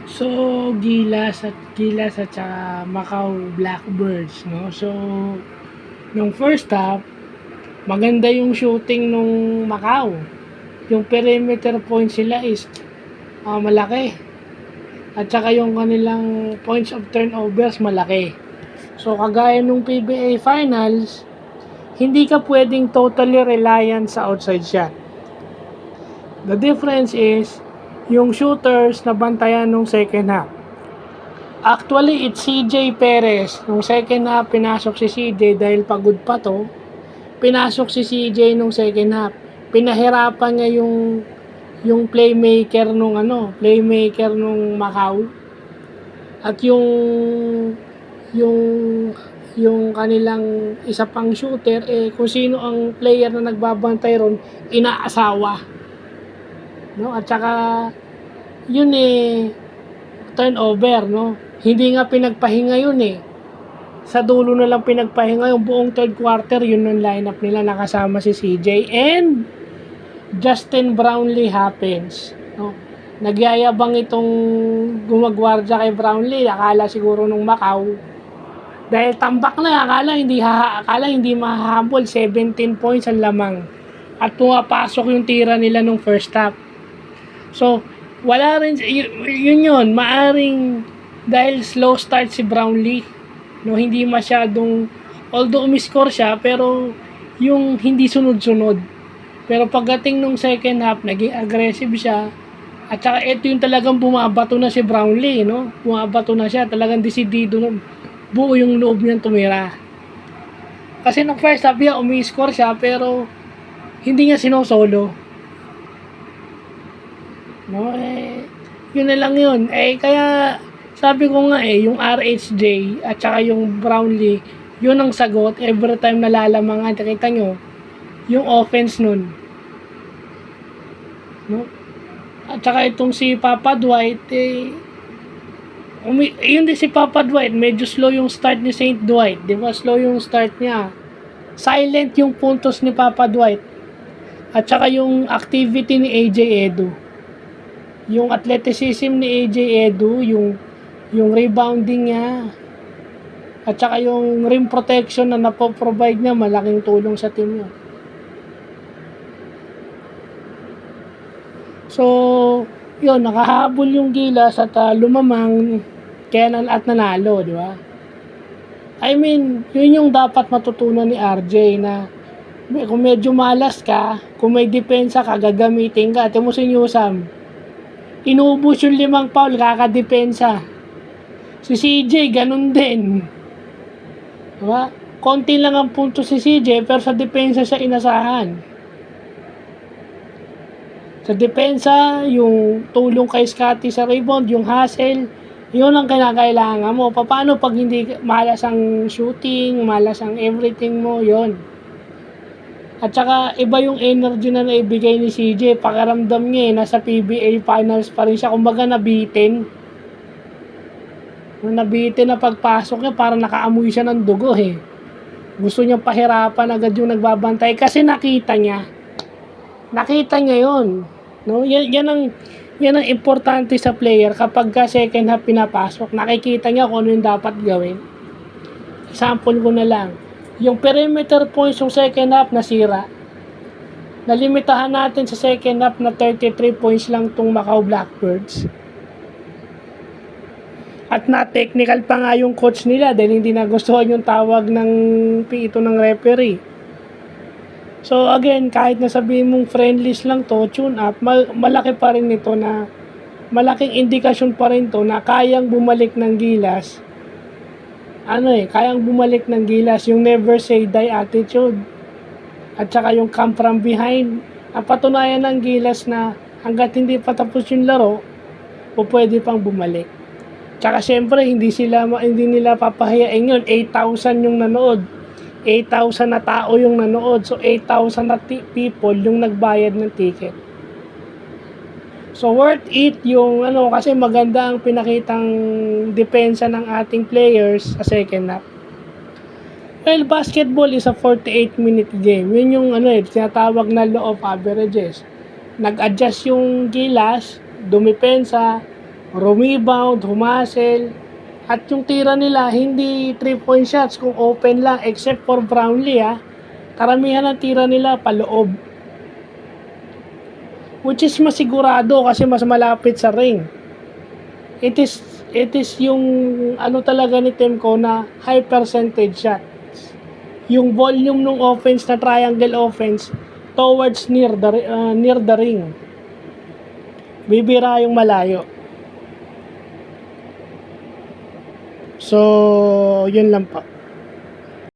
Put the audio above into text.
So, Gilas at saka Macau Blackbirds, no? So, nung first half, maganda yung shooting nung Macau. Yung perimeter point sila is malaki. At saka yung kanilang points of turnovers malaki. So, kagaya nung PBA Finals, hindi ka pwedeng totally reliant sa outside shot. The difference is, yung shooters na bantayan nung second half. Actually, it's CJ Perez. Nung second half, pinasok si CJ dahil pagod pa to. Pinasok si CJ nung second half. Pinahirapan niya yung playmaker nung Macau. At yung kanilang isa pang shooter, kung sino ang player na nagbabantay ron, inaasawa. No? At saka, yun turnover, no? Hindi nga pinagpahinga yun Sa dulo na lang pinagpahinga yung buong third quarter, yun yung lineup nila, nakasama si CJ and Justin Brownlee happens, no? Nagyayabang itong gumagwardya kay Brownlee, akala siguro nung Macau dahil tambak na, akala hindi mahahabol. 17 points ang lamang at pumapasok yung tira nila nung first half. So wala rin yun maaring dahil slow start si Brownlee, no? Hindi masyadong, although umiscore siya, pero yung hindi sunod-sunod. Pero pagdating nung second half, naging aggressive siya. At saka ito yung talagang bumabato na si Brownlee, no? Bumabato na siya, talagang desidido, buo yung loob niyang tumira. Kasi nung first half niya, umi-score siya, pero hindi niya sinosolo. No? Yun na lang yun. Kaya sabi ko nga yung RHJ at saka yung Brownlee, yun ang sagot every time nalalamangan. Kita nyo, yung offense nun. No? At saka itong si Papa Dwight, yun din si Papa Dwight, medyo slow yung start ni St. Dwight. Di ba? Slow yung start niya. Silent yung puntos ni Papa Dwight. At saka yung activity ni AJ Edu. Yung athleticism ni AJ Edu, yung rebounding niya, at saka yung rim protection na napoprovide niya, malaking tulong sa team niya. So, yun, nakahabol yung Gilas at lumamang kaya at nanalo, di ba? I mean, yun yung dapat matutunan ni RJ na kung medyo malas ka, kung may depensa ka, gagamitin ka. Ito mo si Newsam, inubos yung 5 foul, kakadepensa. Si CJ, ganun din. Diba? Konti lang ang punto si CJ, pero sa depensa siya inasahan. Sa depensa, yung tulong kay Scottie sa rebound, yung hustle, yun ang kinakailangan mo. Paano pag hindi malas ang shooting, malas ang everything mo, yun. At saka, iba yung energy na naibigay ni CJ. Pakiramdam niya nasa PBA Finals pa rin siya. Kumbaga, nabitin. Nung nabitin na pagpasok niya, parang nakaamoy siya ng dugo Gusto niya pahirapan agad yung nagbabantay kasi nakita niya yun, no? Yan ang importante sa player kapag ka second half pinapasok, nakikita niya kung ano yung dapat gawin. Example ko na lang, yung perimeter points yung second half nasira. Nalimitahan natin sa second half na 33 points lang tong Macau Blackbirds. At na-technical pa nga yung coach nila dahil hindi nagustuhan yung tawag ng ito ng referee. So again, kahit na sabihin mong friendlies lang to, tune up, malaki pa rin ito na, malaking indikasyon pa rin to na kayang bumalik ng Gilas. Kayang bumalik ng Gilas yung never say die attitude. At saka yung come from behind. Ang patunayan ng Gilas na hanggat hindi pa tapos yung laro, pwede pang bumalik. Tsaka syempre, hindi nila papahayain yun. 8,000 yung nanood. 8,000 na tao yung nanood. So, 8,000 na people yung nagbayad ng ticket. So, worth it yung kasi maganda ang pinakitang depensa ng ating players sa second half. Well, basketball is a 48-minute game. Yun yung tinatawag na law of averages. Nag-adjust yung Gilas, dumipensa, rumebound, humustle, at yung tira nila hindi 3-point shots kung open lang except for Brownlee karamihan ng tira nila paloob, which is masigurado kasi mas malapit sa ring. It is yung ano talaga ni Timko na high percentage shots, yung volume ng offense na triangle offense towards near the ring, bibira yung malayo. So, yun lang po.